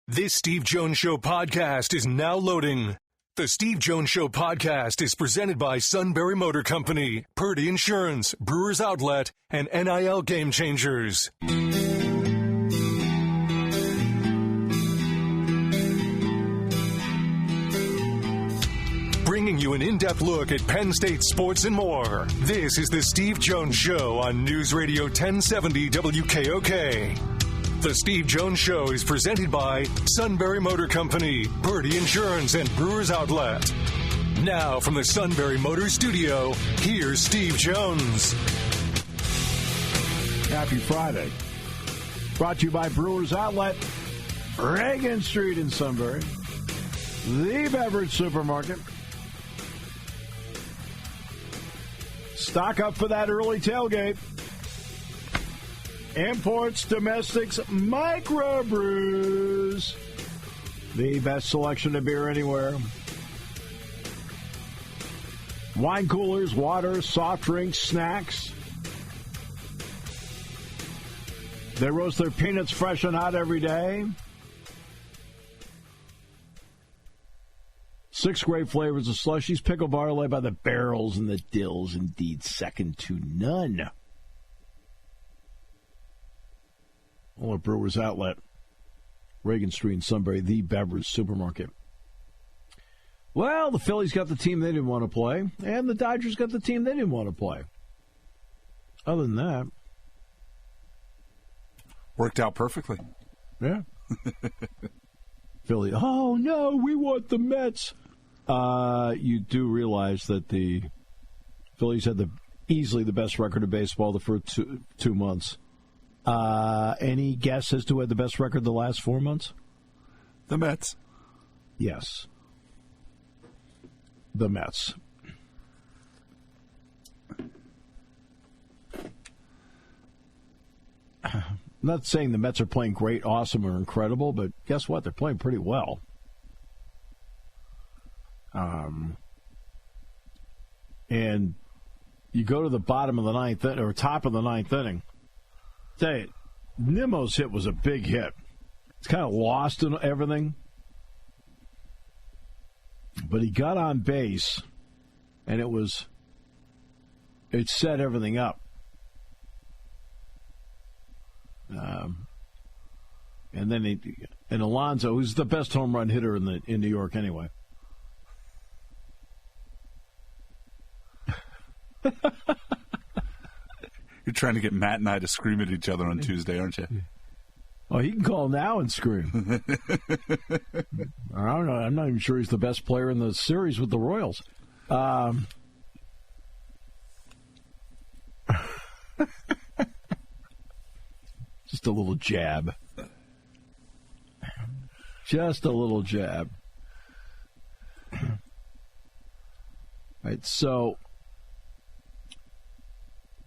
This Steve Jones Show podcast is now loading. The Steve Jones Show podcast is presented by Sunbury Motor Company, Purdy Insurance, Brewers Outlet, and NIL Game Changers. Bringing you an in-depth look at Penn State sports and more. This is the Steve Jones Show on News Radio 1070 WKOK. The Steve Jones Show is presented by Sunbury Motor Company, Purdy Insurance, and Brewers Outlet. Now from the Sunbury Motor Studio, here's Steve Jones. Happy Friday. Brought to you by Brewers Outlet, Reagan Street in Sunbury, the beverage supermarket. Stock up for that early tailgate. Imports, domestics, microbrews. The best selection of beer anywhere. Wine coolers, water, soft drinks, snacks. They roast their peanuts fresh and hot every day. 6 great flavors of slushies, pickle barley by the barrels, and the dills, indeed, second to none. All at Brewers Outlet, Reagan Street in Sunbury, the beverage supermarket. Well, the Phillies got the team they didn't want to play, and the Dodgers got the team they didn't want to play. Other than that, worked out perfectly. Yeah. Philly, oh no, we want the Mets. You do realize that the Phillies had easily the best record of baseball the first two months. Any guess as to who had the best record the last 4 months? The Mets. Yes. The Mets. I'm not saying the Mets are playing great, awesome, or incredible, but guess what? They're playing pretty well. And you go to the bottom of the ninth, or top of the ninth inning. Tell you, Nimmo's hit was a big hit. It's kind of lost in everything. But he got on base, and it set everything up. And then Alonso, who's the best home run hitter in New York anyway. You're trying to get Matt and I to scream at each other on Tuesday, aren't you? Oh, he can call now and scream. I don't know. I'm not even sure he's the best player in the series with the Royals. Just a little jab. Just a little jab. All right, so,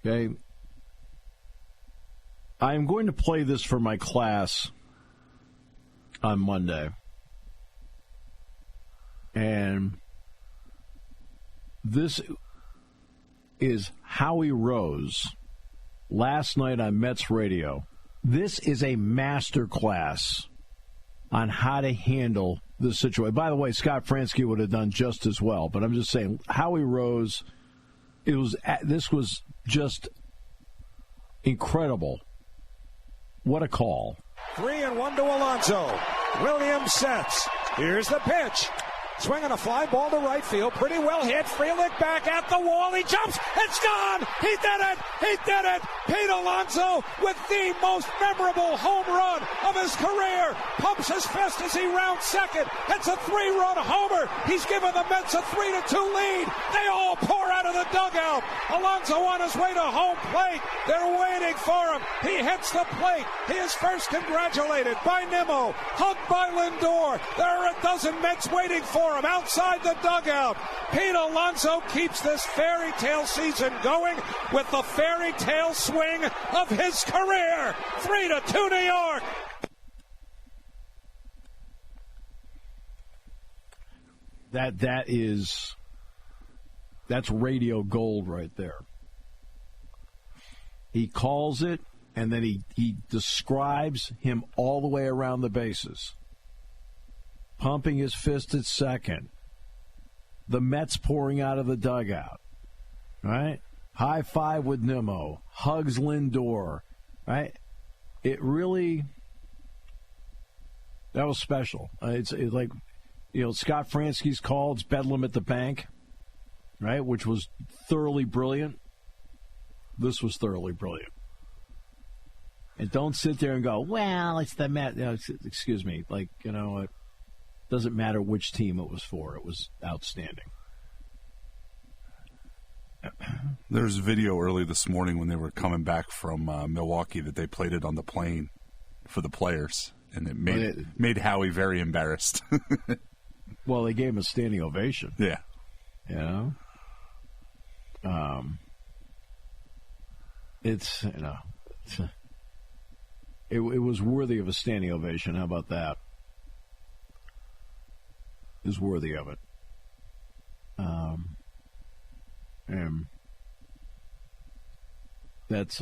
okay, I am going to play this for my class on Monday. And this is Howie Rose last night on Mets radio. This is a master class on how to handle the situation. By the way, Scott Fransky would have done just as well, but I'm just saying, Howie Rose, this was just incredible. What a call. 3-1 to Alonso. Williams sets. Here's the pitch. Swinging a fly ball to right field. Pretty well hit. Frelick back at the wall. He jumps. It's gone. He did it. He did it. Pete Alonso with the most memorable home run of his career. Pumps his fist as he rounds second. It's a 3-run homer. He's given the Mets a 3-2 lead. They all pour out of the dugout. Alonso on his way to home plate. They're waiting for him. He hits the plate. He is first congratulated by Nimmo. Hugged by Lindor. There are a dozen Mets waiting for him outside the dugout. Pete Alonso keeps this fairy tale season going with the fairy tale swing of his career. 3-2 New York. That's radio gold right there. He calls it, and then he describes him all the way around the bases. pumping his fist at second. The Mets pouring out of the dugout, right? High five with Nimmo, hugs Lindor, right? It really, that was special. It's like, Scott Fransky's call, it's Bedlam at the Bank, right? Which was thoroughly brilliant. This was thoroughly brilliant. And don't sit there and go, well, it's the Mets. Excuse me. It doesn't matter which team it was for. It was outstanding. There's video early this morning when they were coming back from Milwaukee that they played it on the plane for the players, and it made Howie very embarrassed. Well, they gave him a standing ovation. Yeah. It was worthy of a standing ovation. How about that? It was worthy of it. And that's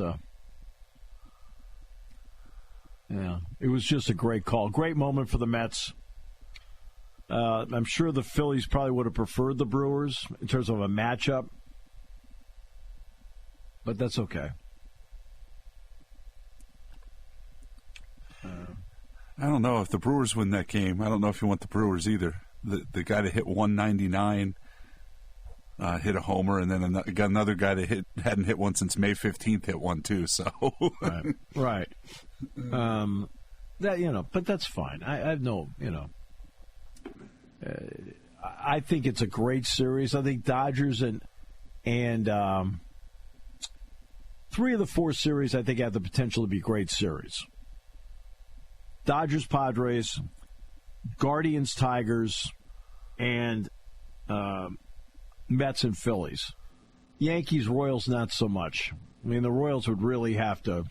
it was just a great call. Great moment for the Mets. I'm sure the Phillies probably would have preferred the Brewers in terms of a matchup, but that's okay. I don't know if the Brewers win that game. I don't know if you want the Brewers either. The guy that hit 199 hit a homer, and then another guy that hadn't hit one since May 15th hit one too. So right. But that's fine. I have no, I think it's a great series. I think Dodgers and 3 of the 4 series I think have the potential to be great series. Dodgers, Padres, Guardians, Tigers, and Mets and Phillies. Yankees, Royals, not so much. I mean, the Royals would really have to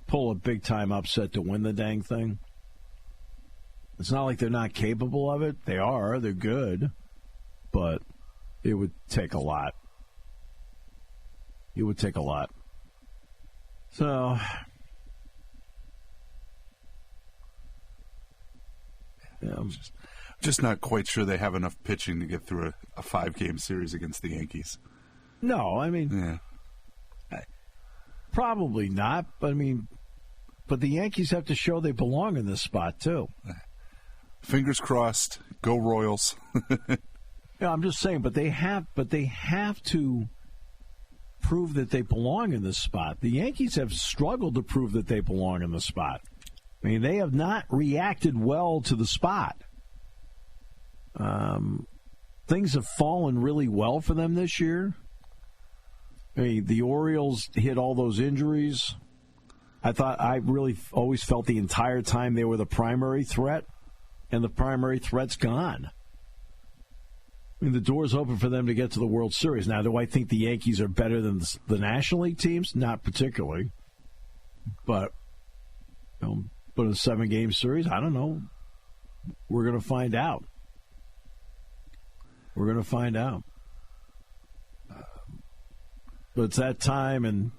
pull a big-time upset to win the dang thing. It's not like they're not capable of it. They are. They're good. But it would take a lot. It would take a lot. So, I'm just not quite sure they have enough pitching to get through a 5-game series against the Yankees. No, I mean, probably not. But the Yankees have to show they belong in this spot too. Fingers crossed. Go Royals. Yeah, I'm just saying, but they have to prove that they belong in this spot. The Yankees have struggled to prove that they belong in the spot. I mean, they have not reacted well to the spot. Things have fallen really well for them this year. I mean, the Orioles hit all those injuries. I really always felt the entire time they were the primary threat, and the primary threat's gone. I mean, the door's open for them to get to the World Series. Now, do I think the Yankees are better than the National League teams? Not particularly. But in a 7-game series, I don't know. We're going to find out. We're going to find out. But it's that time, and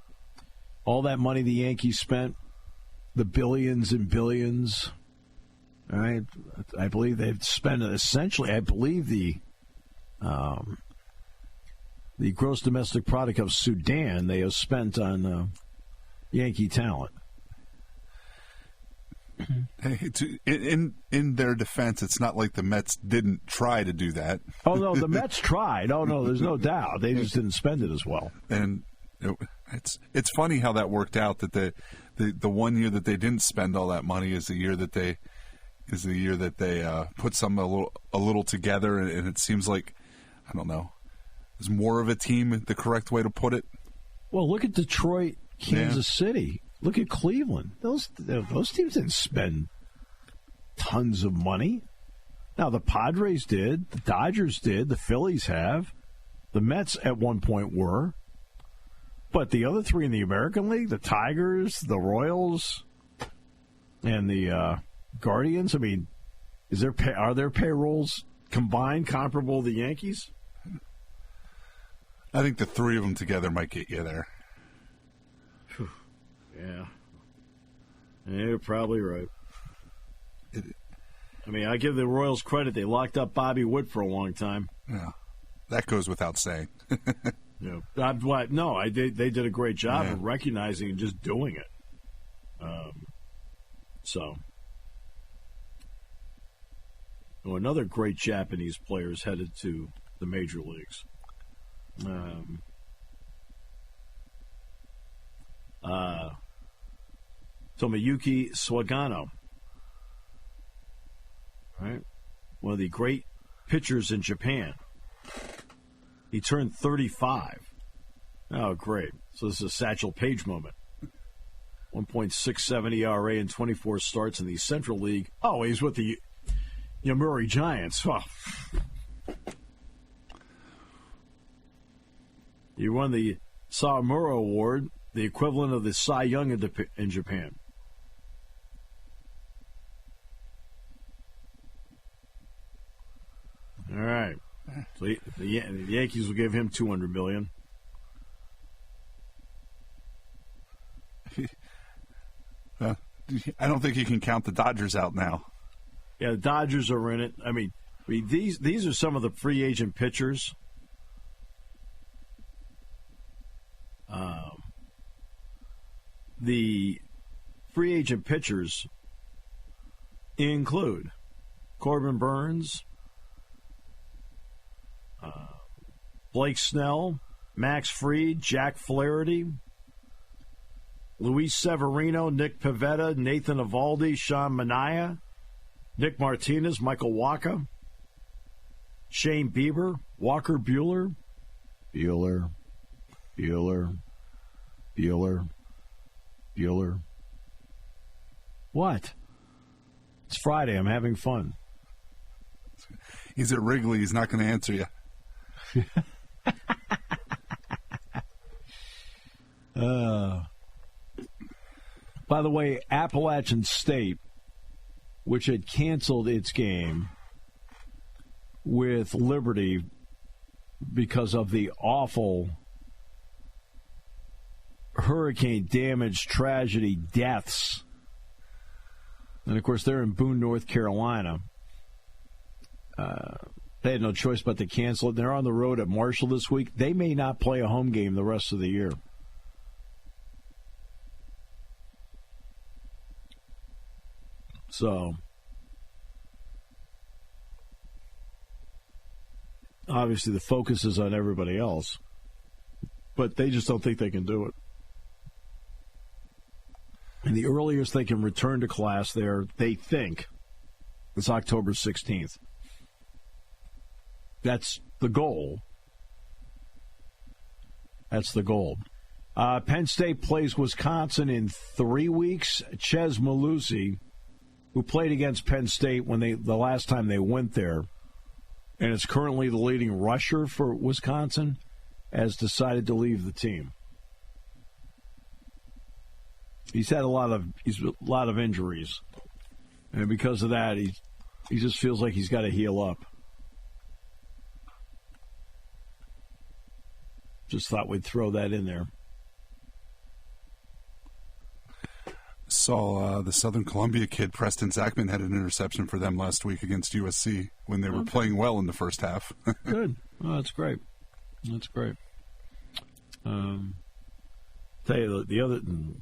all that money the Yankees spent, the billions and billions, all right? I believe they've spent essentially, the gross domestic product of Sudan they have spent on Yankee talent. In their defense, it's not like the Mets didn't try to do that. Oh, no, the Mets tried. Oh, no, there's no doubt. They just didn't spend it as well. And it's funny how that worked out, that the 1 year that they didn't spend all that money is the year that they put something a little together, and it seems like, I don't know, is more of a team the correct way to put it? Well, look at Detroit, Kansas City. Look at Cleveland. Those teams didn't spend tons of money. Now, the Padres did. The Dodgers did. The Phillies have. The Mets at one point were. But the other 3 in the American League, the Tigers, the Royals, and the Guardians, I mean, are their payrolls combined comparable to the Yankees? I think the 3 of them together might get you there. Yeah. You're probably right. mean, I give the Royals credit. They locked up Bobby Witt for a long time. Yeah, that goes without saying. They did a great job of recognizing and just doing it. Another great Japanese player is headed to the major leagues. Tomoyuki Sugano, right? One of the great pitchers in Japan. He turned 35. Oh, great. So this is a Satchel Paige moment. 1.67 ERA in 24 starts in the Central League. Oh, he's with the Yomiuri Giants. Oh. He won the Sawamura Award, the equivalent of the Cy Young in Japan. All right. So the Yankees will give him $200 million. I don't think you can count the Dodgers out now. Yeah, the Dodgers are in it. I mean, these are some of the free agent pitchers. The free agent pitchers include Corbin Burns, Blake Snell, Max Fried, Jack Flaherty, Luis Severino, Nick Pivetta, Nathan Eovaldi, Sean Manaea, Nick Martinez, Michael Wacha, Shane Bieber, Walker Buehler. What? It's Friday. I'm having fun. He's at Wrigley. He's not going to answer you. By the way, Appalachian State, which had canceled its game with Liberty because of the awful hurricane damage, tragedy, deaths. And, of course, they're in Boone, North Carolina. They had no choice but to cancel it. They're on the road at Marshall this week. They may not play a home game the rest of the year. So, obviously the focus is on everybody else, but they just don't think they can do it. And the earliest they can return to class there, they think, is October 16th. That's the goal. That's the goal. Penn State plays Wisconsin in 3 weeks. Ches Malusi, who played against Penn State when the last time they went there, and is currently the leading rusher for Wisconsin, has decided to leave the team. He's had a lot of injuries, and because of that, he just feels like he's got to heal up. Just thought we'd throw that in there. Saw the Southern Columbia kid, Preston Zachman, had an interception for them last week against USC when they were playing well in the first half. Good. Oh, that's great. That's great. Tell you,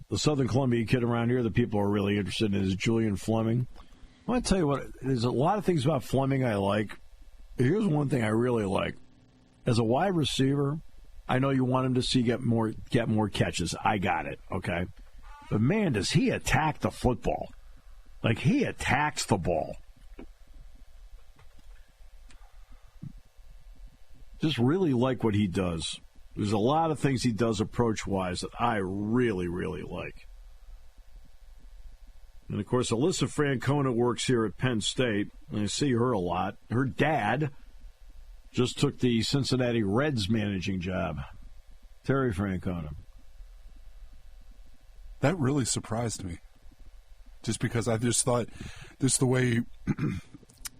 the Southern Columbia kid around here that people are really interested in is Julian Fleming. I want to tell you what, there's a lot of things about Fleming I like. Here's one thing I really like. As a wide receiver, I know you want him to get more catches. I got it, okay? But, man, does he attack the football. Like, he attacks the ball. Just really like what he does. There's a lot of things he does approach-wise that I really, really like. And, of course, Alyssa Francona works here at Penn State, and I see her a lot. Her dad just took the Cincinnati Reds managing job, Terry Francona. That really surprised me. Just because I just thought just the way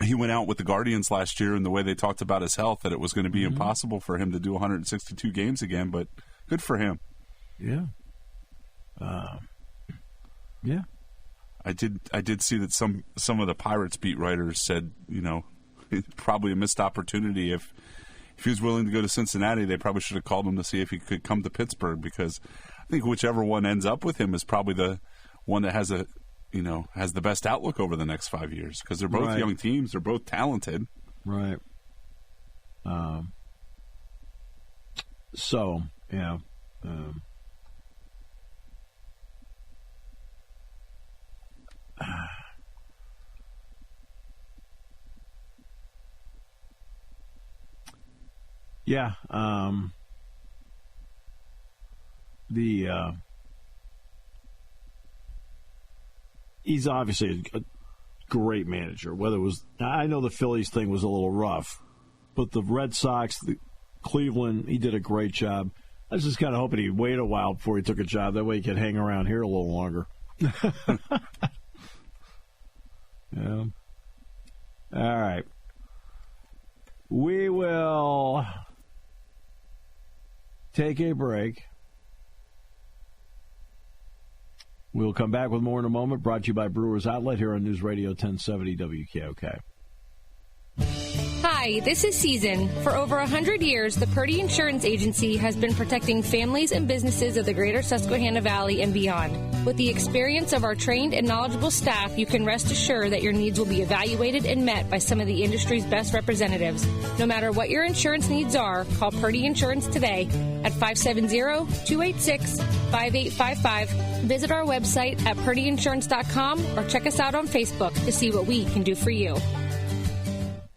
he went out with the Guardians last year and the way they talked about his health, that it was going to be impossible for him to do 162 games again, but good for him. Yeah. Yeah. I did see that some of the Pirates beat writers said, probably a missed opportunity. If he was willing to go to Cincinnati, they probably should have called him to see if he could come to Pittsburgh, because I think whichever one ends up with him is probably the one that has the best outlook over the next 5 years, because they're both young teams, they're both talented. Right. He's obviously a great manager. Whether it was, I know the Phillies thing was a little rough, but the Red Sox, Cleveland, he did a great job. I was just kind of hoping he'd wait a while before he took a job. That way he could hang around here a little longer. Yeah. All right. We will take a break. We'll come back with more in a moment. Brought to you by Brewers Outlet here on News Radio 1070 WKOK. Hi, this is Season. For over 100 years, the Purdy Insurance Agency has been protecting families and businesses of the greater Susquehanna Valley and beyond. With the experience of our trained and knowledgeable staff, you can rest assured that your needs will be evaluated and met by some of the industry's best representatives. No matter what your insurance needs are, call Purdy Insurance today at 570-286-5855. Visit our website at purdyinsurance.com or check us out on Facebook to see what we can do for you.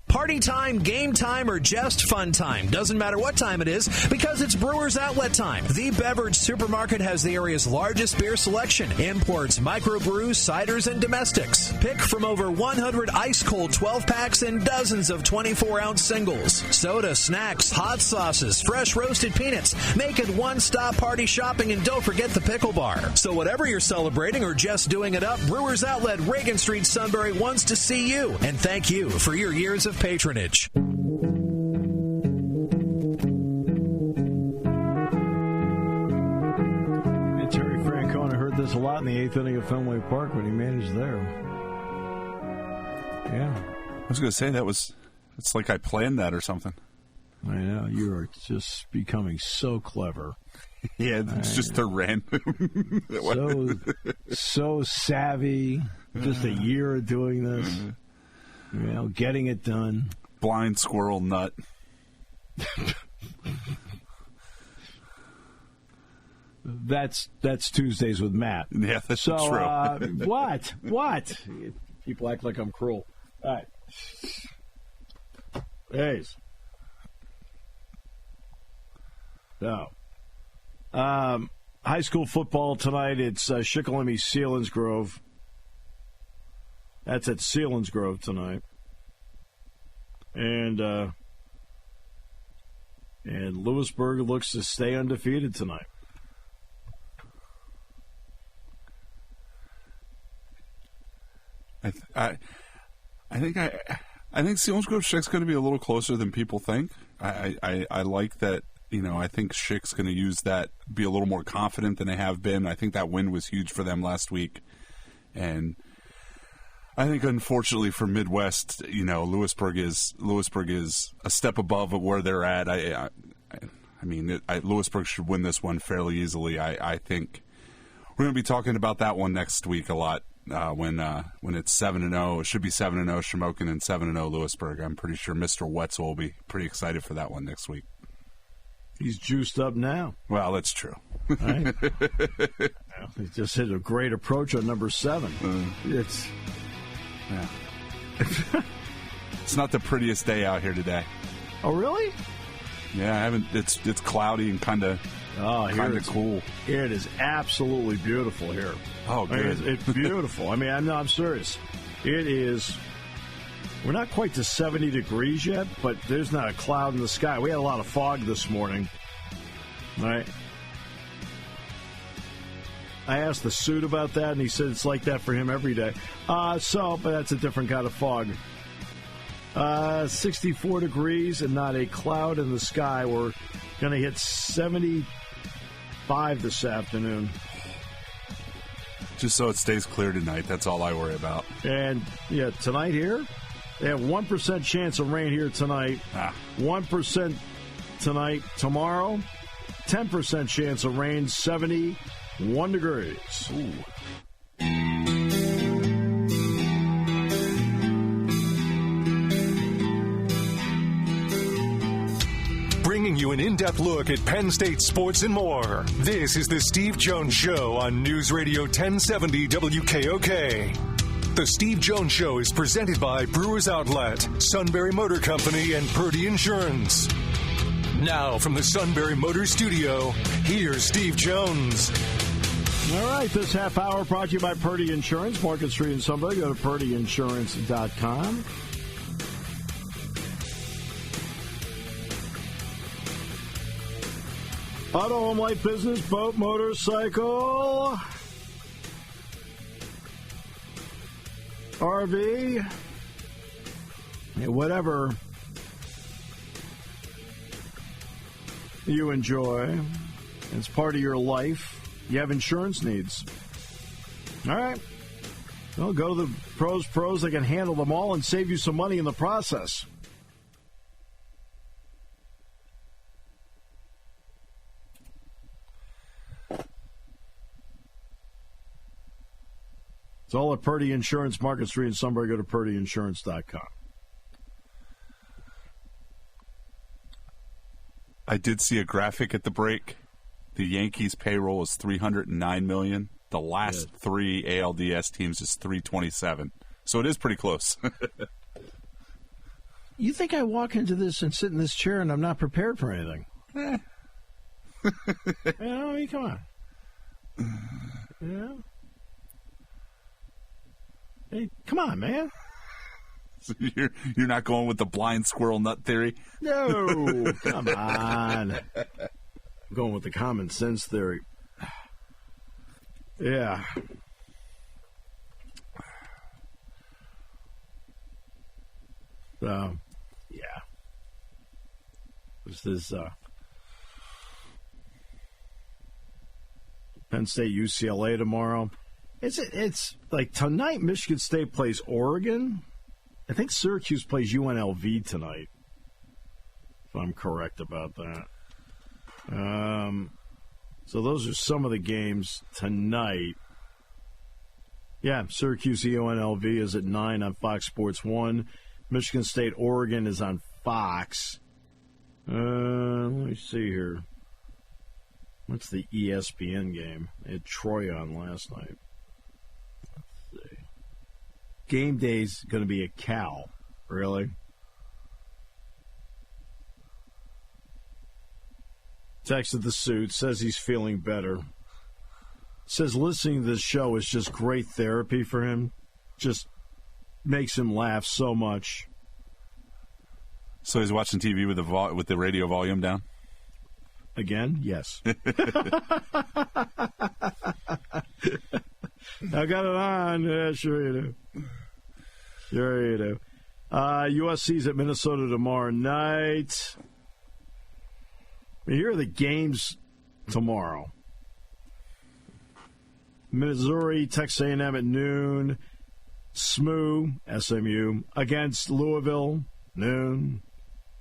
Party time, game time, or just fun time. Doesn't matter what time it is, because it's Brewers Outlet time. The beverage supermarket has the area's largest beer selection. Imports, microbrews, ciders, and domestics. Pick from over 100 ice-cold 12-packs and dozens of 24-ounce singles. Soda, snacks, hot sauces, fresh roasted peanuts. Make it one-stop party shopping, and don't forget the pickle bar. So whatever you're celebrating or just doing it up, Brewers Outlet, Reagan Street, Sunbury wants to see you. And thank you for your years of patronage. Terry Francona heard this a lot in the 8th inning of Fenway Park when he managed there. Yeah. I was going to say it's like I planned that or something. I know. You are just becoming so clever. Yeah, it's just a random. so savvy. Just a year of doing this. Getting it done. Blind squirrel nut. That's Tuesdays with Matt. Yeah, that's true. What? People act like I'm cruel. All right. Hayes. So, high school football tonight. It's Shikellamy Selinsgrove. That's at Selinsgrove tonight. And Lewisburg looks to stay undefeated tonight. I think Selinsgrove Schick's going to be a little closer than people think. I like that. I think Schick's going to use that, be a little more confident than they have been. I think that win was huge for them last week, and I think, unfortunately for Midwest, Lewisburg is a step above where they're at. I mean, Lewisburg should win this one fairly easily. I think we're going to be talking about that one next week a lot when it's 7-0. It should be 7-0 Shamokin and 7-0 Lewisburg. I'm pretty sure Mr. Wetzel will be pretty excited for that one next week. He's juiced up now. Well, that's true. Right? He just hit a great approach on number 7. It's not the prettiest day out here today. Oh, really? Yeah, I haven't. It's cloudy and kind of cool. It is absolutely beautiful here. Oh, good. It's beautiful. I mean, I'm serious. It is. We're not quite to 70 degrees yet, but there's not a cloud in the sky. We had a lot of fog this morning. Right? I asked the suit about that, and he said it's like that for him every day. But that's a different kind of fog. 64 degrees and not a cloud in the sky. We're going to hit 75 this afternoon. Just so it stays clear tonight. That's all I worry about. And, yeah, tonight here, they have 1% chance of rain here tonight. 1% tonight. Tomorrow, 10% chance of rain, 71 degrees. Ooh. Bringing you an in-depth look at Penn State sports and more. This is the Steve Jones Show on News Radio 1070 WKOK. The Steve Jones Show is presented by Brewers Outlet, Sunbury Motor Company, and Purdy Insurance. Now from the Sunbury Motor Studio, here's Steve Jones. All right, this half hour brought to you by Purdy Insurance, Market Street in Sunbury. Go to purdyinsurance.com. Auto, home, light, business, boat, motorcycle, RV, whatever you enjoy. It's part of your life. You have insurance needs. All right. Well, go to the pros. They can handle them all and save you some money in the process. It's all at Purdy Insurance, Market Street in Sunbury. Go to purdyinsurance.com. I did see a graphic at the break. The Yankees' payroll is $309 million. The last three ALDS teams is $327. So it is pretty close. You think I walk into this and sit in this chair and I'm not prepared for anything? Come on. Yeah. Hey, come on, man. So you're not going with the blind squirrel nut theory? No, come on. I'm going with the common sense theory. Yeah. So, yeah. This is Penn State-UCLA tomorrow. It's like tonight Michigan State plays Oregon. I think Syracuse plays UNLV tonight, if I'm correct about that. So those are some of the games tonight. Yeah, Syracuse UNLV is at 9 on Fox Sports 1. Michigan State Oregon is on Fox. Let me see here. What's the ESPN game? They had Troy on last night. Let's see. Game day's going to be at Cal. Really? Texted the suit, says he's feeling better. Says listening to this show is just great therapy for him. Just makes him laugh so much. So he's watching TV with the radio volume down? Again? Yes. I got it on. Yeah, sure you do. Sure you do. USC's at Minnesota tomorrow night. Here are the games tomorrow. Missouri, Texas A&M at noon. SMU, against Louisville, noon.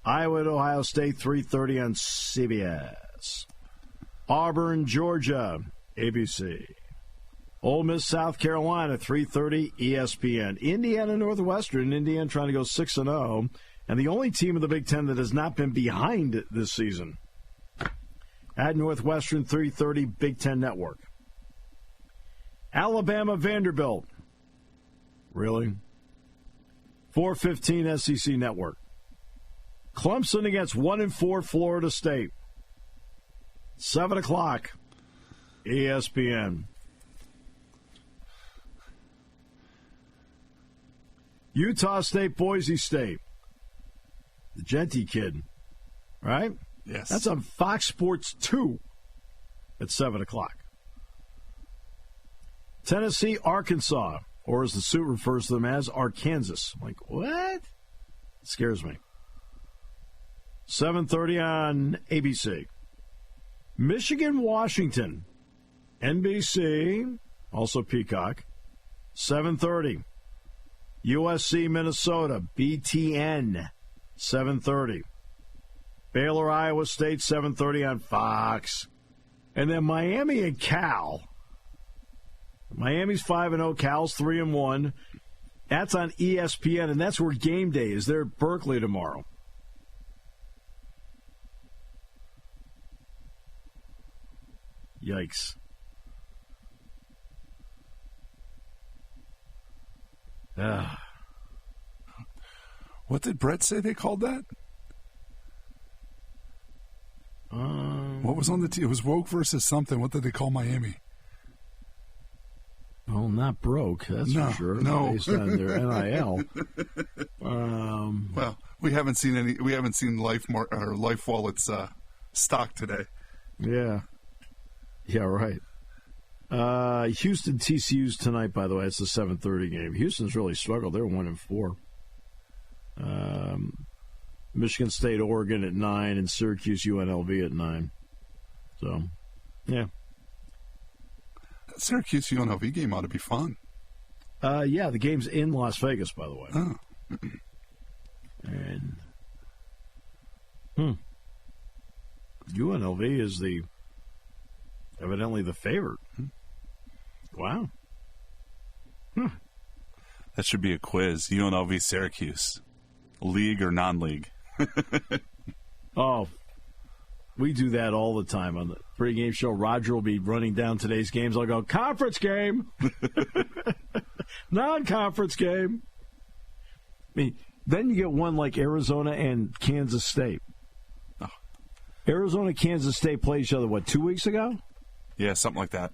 Iowa at Ohio State, 3:30 on CBS. Auburn, Georgia, ABC. Ole Miss, South Carolina, 3:30, ESPN. Indiana, Northwestern. Indiana trying to go 6-0. And the only team in the Big Ten that has not been behind this season. At Northwestern, 3:30, Big Ten Network. Alabama, Vanderbilt. Really? 4:15, SEC Network. Clemson against 1-4 Florida State. 7 o'clock, ESPN. Utah State, Boise State. The Genty kid, right? Yes. That's on Fox Sports 2 at 7 o'clock. Tennessee, Arkansas, or as the suit refers to them as, Arkansas. I'm like, what? It scares me. 7:30 on ABC. Michigan, Washington, NBC. also Peacock. 7:30. USC, Minnesota, BTN, 7:30. Baylor, Iowa State, 7:30 on Fox. And then Miami and Cal. Miami's 5-0, Cal's 3-1. That's on ESPN, and that's where game day is. They're at Berkeley tomorrow. Yikes. What did Brett say they called that? What was on the team? It was woke versus something. What did they call Miami? Well, not broke, that's for sure. No, based on their NIL. Well, we haven't seen any. We haven't seen Life Wallet's stock today. Yeah, right. Houston TCU's tonight. By the way, it's a 7:30 game. Houston's really struggled. They're 1-4. Michigan State, Oregon at 9, and Syracuse UNLV at 9. So, yeah. That Syracuse UNLV game ought to be fun. Yeah, the game's in Las Vegas, by the way. Oh. And UNLV is evidently the favorite. Wow. That should be a quiz. UNLV Syracuse. League or non-league? Oh, we do that all the time on the pregame show. Roger will be running down today's games. I'll go, conference game. Non-conference game. I mean, then you get one like Arizona and Kansas State. Oh. Arizona, Kansas State played each other, 2 weeks ago? Yeah, something like that.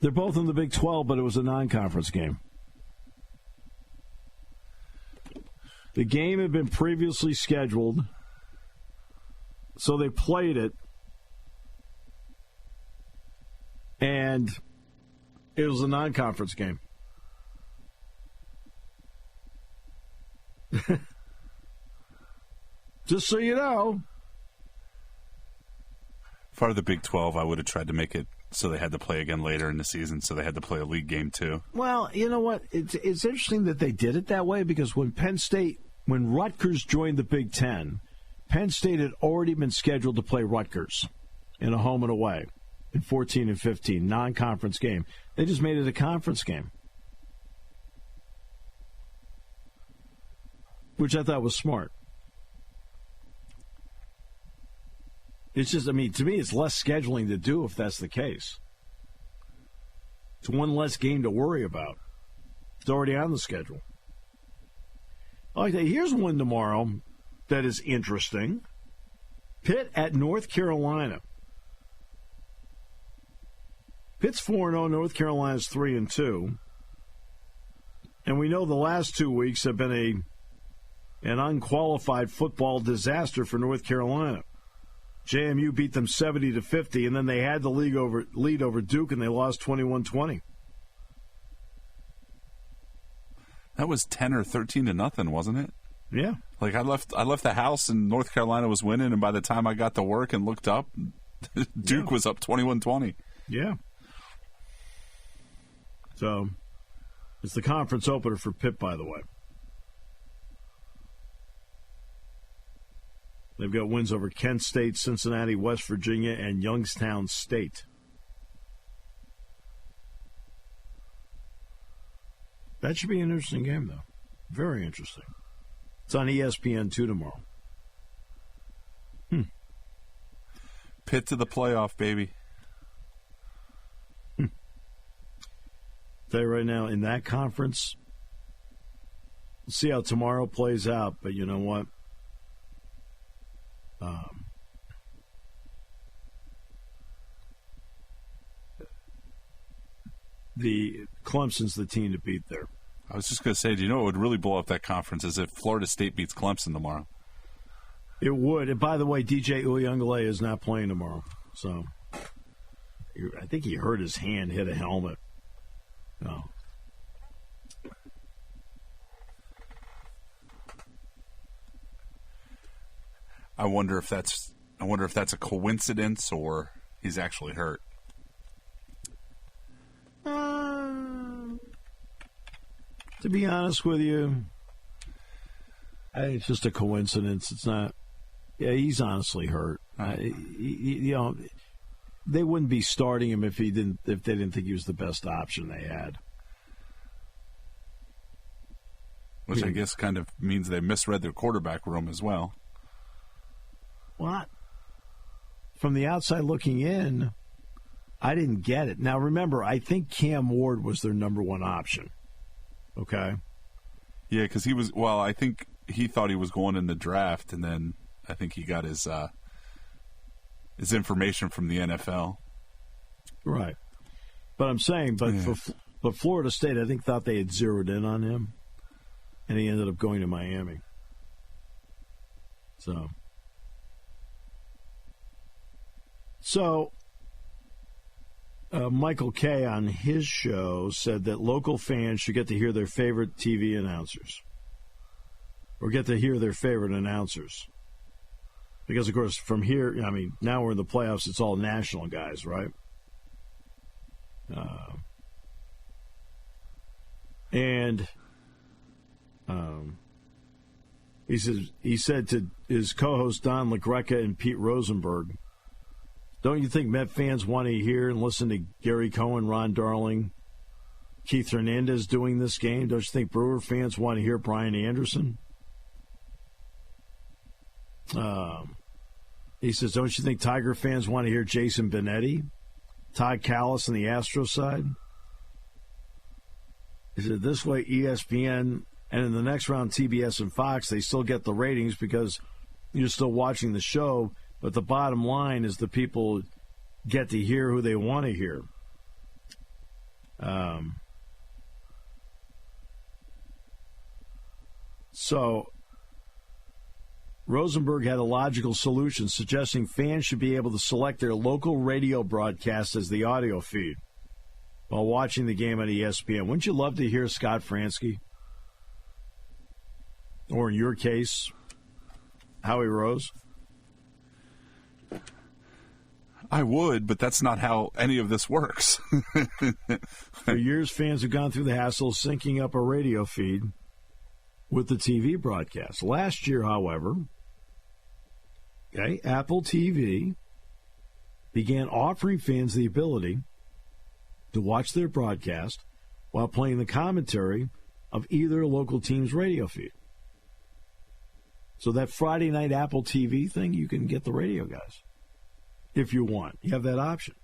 They're both in the Big 12, but it was a non-conference game. The game had been previously scheduled, so they played it, and it was a non-conference game. Just so you know. If I were the Big 12, I would have tried to make it so they had to play again later in the season, so they had to play a league game too. Well, you know what? It's interesting that they did it that way, because when Rutgers joined the Big Ten, Penn State had already been scheduled to play Rutgers in a home and away in 14 and 15, non-conference game. They just made it a conference game, which I thought was smart. It's just, to me, it's less scheduling to do if that's the case. It's one less game to worry about. It's already on the schedule. Okay, here's one tomorrow that is interesting. Pitt at North Carolina. Pitt's 4-0, North Carolina's 3-2. And we know the last 2 weeks have been an unqualified football disaster for North Carolina. JMU beat them 70-50, and then they had the lead over Duke, and they lost 21-20. That was 10 or 13 to nothing, wasn't it? Yeah. Like I left the house, and North Carolina was winning, and by the time I got to work and looked up, Duke was up 21-20. Yeah. So it's the conference opener for Pitt, by the way. They've got wins over Kent State, Cincinnati, West Virginia, and Youngstown State. That should be an interesting game, though. Very interesting. It's on ESPN2 tomorrow. Pitt to the playoff, baby. Tell you right now, in that conference, we'll see how tomorrow plays out, but you know what? The Clemson's the team to beat there. I was just going to say, do you know what would really blow up that conference is if Florida State beats Clemson tomorrow? It would. And by the way, DJ Uyunglele is not playing tomorrow. So I think he hurt his hand, hit a helmet. No. I wonder if that's a coincidence or he's actually hurt. To be honest with you, I think it's just a coincidence. It's not. Yeah, he's honestly hurt. They wouldn't be starting him if they didn't think he was the best option they had. Which I guess kind of means they misread their quarterback room as well. What? From the outside looking in, I didn't get it. Now, remember, I think Cam Ward was their number one option. Okay? Yeah, because I think he thought he was going in the draft, and then I think he got his information from the NFL. Right. But I'm saying, but Florida State, I think, thought they had zeroed in on him. And he ended up going to Miami. So Michael Kay on his show said that local fans should get to hear their favorite TV announcers. Or get to hear their favorite announcers. Because, of course, from here, now we're in the playoffs, it's all national guys, right? He said to his co-host Don LaGreca and Pete Rosenberg, don't you think Met fans want to hear and listen to Gary Cohen, Ron Darling, Keith Hernandez doing this game? Don't you think Brewer fans want to hear Brian Anderson? He says, don't you think Tiger fans want to hear Jason Benetti, Todd Callis on the Astros side? He said, this way ESPN and in the next round TBS and Fox, they still get the ratings because you're still watching the show, but the bottom line is the people get to hear who they want to hear. So Rosenberg had a logical solution, suggesting fans should be able to select their local radio broadcast as the audio feed while watching the game on ESPN. Wouldn't you love to hear Scott Fransky? Or in your case, Howie Rose? I would, but that's not how any of this works. For years, fans have gone through the hassle of syncing up a radio feed with the TV broadcast. Last year, however, Apple TV began offering fans the ability to watch their broadcast while playing the commentary of either local team's radio feed. So that Friday night Apple TV thing, you can get the radio guys if you want. You have that option.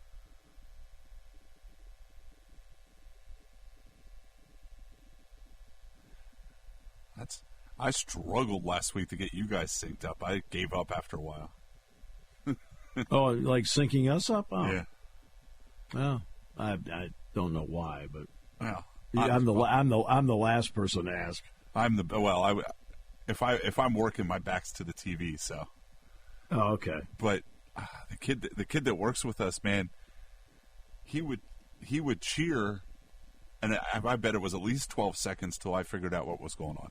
I struggled last week to get you guys synced up. I gave up after a while. Oh, like syncing us up? Oh. Yeah. Well, I don't know why, but well, I'm the last person to ask. If I'm working, my back's to the TV, so. Oh, okay. But the kid that works with us, man, he would cheer, and I bet it was at least 12 seconds till I figured out what was going on.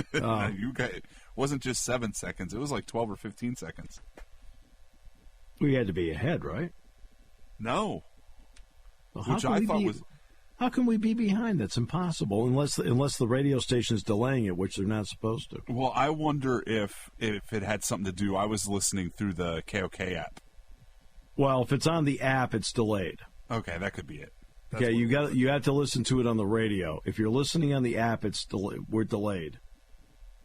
It wasn't just 7 seconds; it was like 12 or 15 seconds. We had to be ahead, right? No. Well, which I thought was. How can we be behind? That's impossible unless the radio station is delaying it, which they're not supposed to. Well, I wonder if it had something to do. I was listening through the KOK app. Well, if it's on the app, it's delayed. Okay, that could be it. Okay, you have to listen to it on the radio. If you're listening on the app, we're delayed.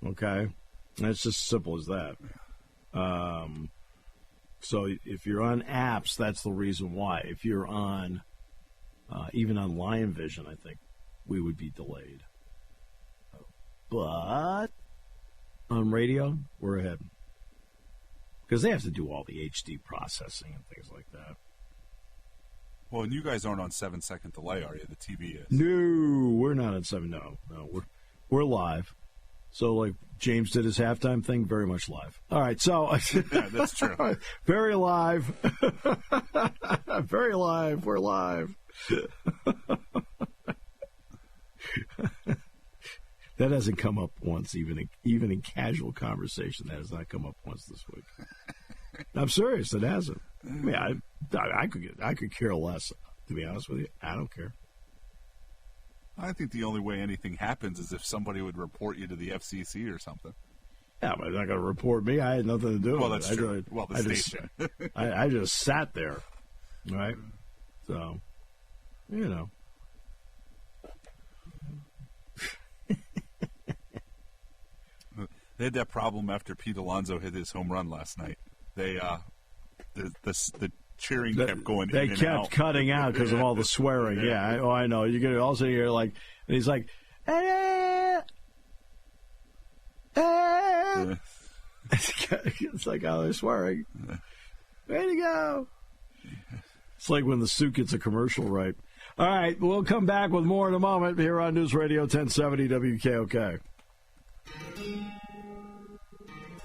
Okay, and it's just as simple as that. So if you're on apps, that's the reason why. If you're on even on Lion Vision, I think we would be delayed. But on radio, we're ahead. Because they have to do all the HD processing and things like that. Well, and you guys aren't on 7-second delay, are you? The TV is. No, we're not on 7. No, we're live. So, like James did his halftime thing, very much live. All right, so yeah, that's true. Very live, very live. We're live. That hasn't come up once, even in casual conversation. That has not come up once this week. I'm serious, it hasn't. I mean, I could care less. To be honest with you, I don't care. I think the only way anything happens is if somebody would report you to the FCC or something. Yeah, but they're not going to report me. I had nothing to do with it. Well, that's true. The station. I just sat there, right? So, They had that problem after Pete Alonso hit his home run last night. They the cheering kept going in and out. They kept cutting out because of all the swearing. Yeah, I know. You can also hear and he's like, it's like, oh, they're swearing. Way to go. It's like when the suit gets a commercial right. All right, we'll come back with more in a moment here on News Radio 1070 WKOK.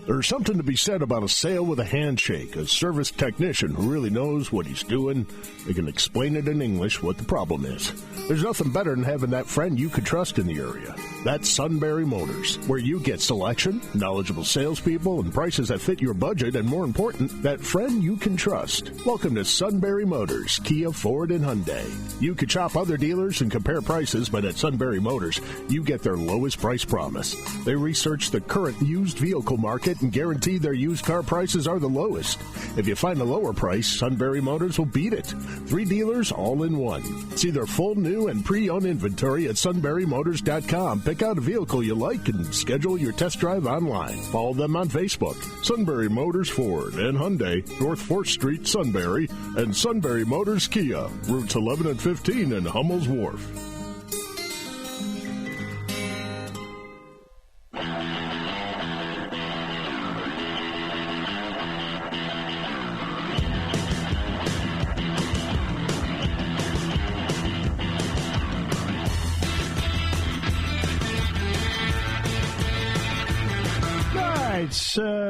There's something to be said about a sale with a handshake, a service technician who really knows what he's doing. They can explain it in English what the problem is. There's nothing better than having that friend you could trust in the area. That's Sunbury Motors, where you get selection, knowledgeable salespeople, and prices that fit your budget, and more important, that friend you can trust. Welcome to Sunbury Motors, Kia, Ford, and Hyundai. You could shop other dealers and compare prices, but at Sunbury Motors, you get their lowest price promise. They research the current used vehicle market and guarantee their used car prices are the lowest. If you find a lower price, Sunbury Motors will beat it. 3 dealers all in one. See their full new and pre-owned inventory at sunburymotors.com. Pick out a vehicle you like and schedule your test drive online. Follow them on Facebook. Sunbury Motors Ford and Hyundai, North 4th Street, Sunbury, and Sunbury Motors Kia, routes 11 and 15 in Hummel's Wharf.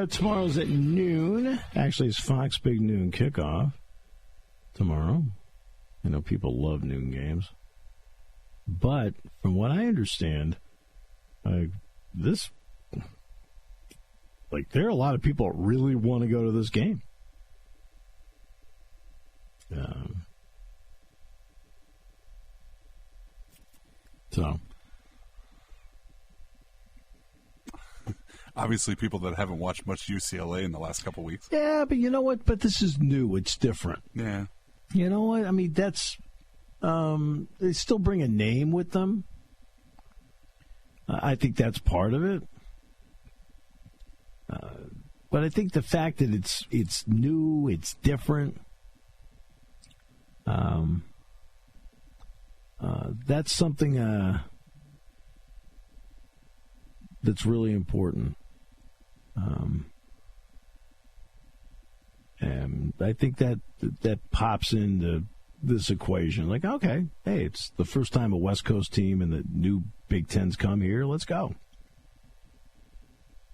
Tomorrow's at noon. Actually, it's Fox Big Noon kickoff tomorrow. I know people love noon games. But from what I understand, there are a lot of people that really want to go to this game. Obviously, people that haven't watched much UCLA in the last couple weeks. Yeah, but you know what? But this is new. It's different. Yeah. You know what? I mean, that's they still bring a name with them. I think that's part of it. But I think the fact that it's new, it's different. That's something that's really important. And I think that pops into this equation. Like, okay, hey, it's the first time a West Coast team and the new Big Ten's come here. Let's go.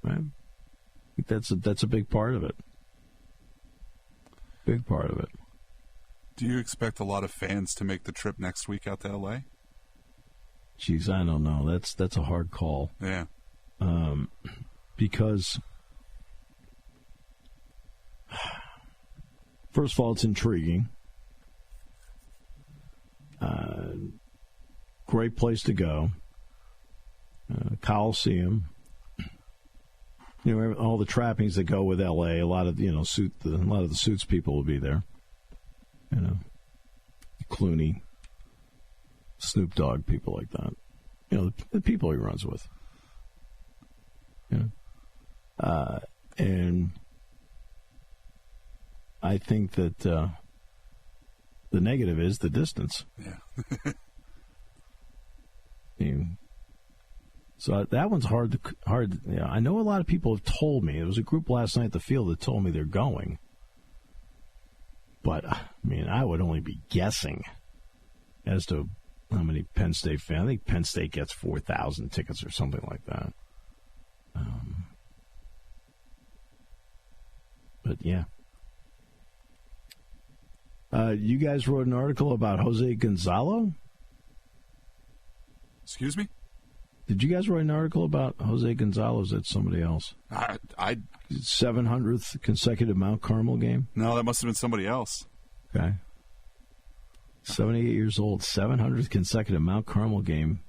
Right? I think that's a big part of it. Big part of it. Do you expect a lot of fans to make the trip next week out to L.A.? Jeez, I don't know. That's a hard call. Yeah. Because, first of all, it's intriguing. Great place to go. Coliseum. You know, all the trappings that go with L.A. A lot of a lot of the Suits people will be there. You know, Clooney, Snoop Dogg, people like that. You know, the people he runs with. You know, and I think that the negative is the distance. Yeah. So that one's hard. You know, I know a lot of people have told me. There was a group last night at the field that told me they're going. But, I mean, I would only be guessing as to how many Penn State fans. I think Penn State gets 4,000 tickets or something like that. But, yeah. You guys wrote an article about Jose Gonzalo? Excuse me? Did you guys write an article about Jose Gonzalo? Is that somebody else? 700th consecutive Mount Carmel game? No, that must have been somebody else. Okay. 78 years old, 700th consecutive Mount Carmel game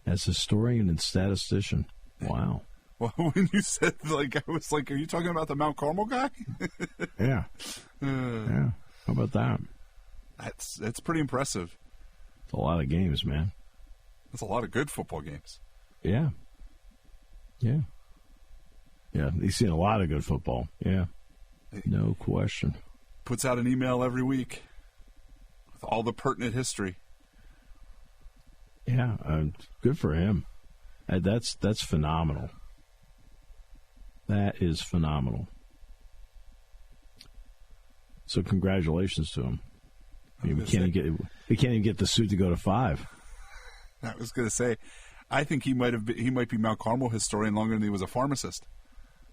as historian and statistician. Wow. Well, when you said, I was like, are you talking about the Mount Carmel guy? Yeah. Yeah. How about that? That's pretty impressive. It's a lot of games, man. That's a lot of good football games. Yeah. Yeah. Yeah, he's seen a lot of good football. Yeah. No question. Puts out an email every week with all the pertinent history. Yeah, good for him. That's phenomenal. That is phenomenal. So congratulations to him. I mean, we can't even get the suit to go to 5. I was going to say, I think he might be Mount Carmel historian longer than he was a pharmacist.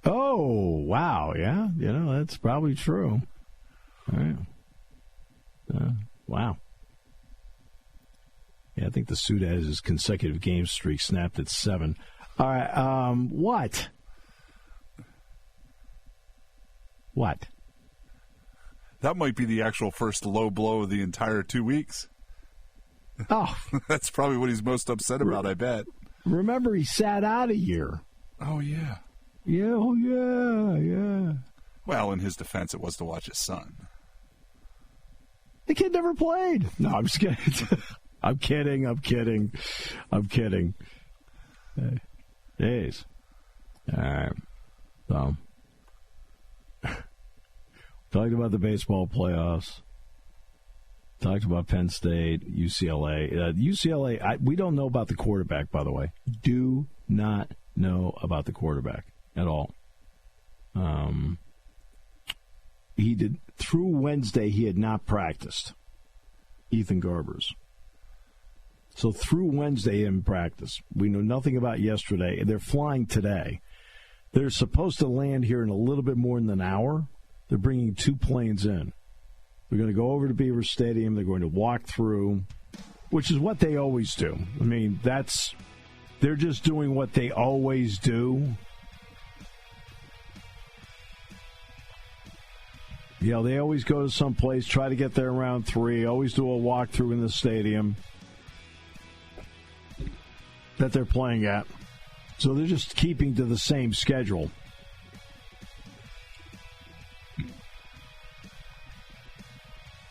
Oh, wow. Yeah, that's probably true. All right. Wow. Yeah, I think the suit has his consecutive game streak snapped at 7. All right. What? What? That might be the actual first low blow of the entire 2 weeks. Oh. That's probably what he's most upset about, I bet. Remember, he sat out a year. Oh, yeah. Yeah. Well, in his defense, it was to watch his son. The kid never played. No, I'm just kidding. I'm kidding. Jeez. All right. So, talked about the baseball playoffs. Talked about Penn State, UCLA. UCLA, we don't know about the quarterback, by the way. Do not know about the quarterback at all. He did through Wednesday. He had not practiced. Ethan Garbers. So through Wednesday in practice, we know nothing about yesterday. They're flying today. They're supposed to land here in a little bit more than an hour. They're bringing 2 planes in. They're going to go over to Beaver Stadium. They're going to walk through, which is what they always do. I mean, they're just doing what they always do. They always go to some place, try to get there around 3, always do a walkthrough in the stadium that they're playing at. So they're just keeping to the same schedule.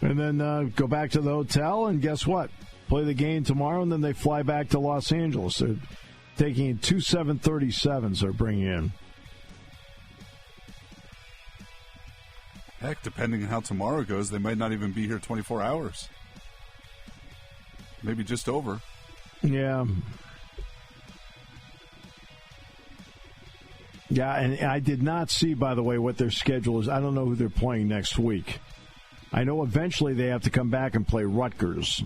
And then go back to the hotel, and guess what? Play the game tomorrow, and then they fly back to Los Angeles. They're taking in 2 737s they're bringing in. Heck, depending on how tomorrow goes, they might not even be here 24 hours. Maybe just over. Yeah. Yeah, and I did not see, by the way, what their schedule is. I don't know who they're playing next week. I know eventually they have to come back and play Rutgers.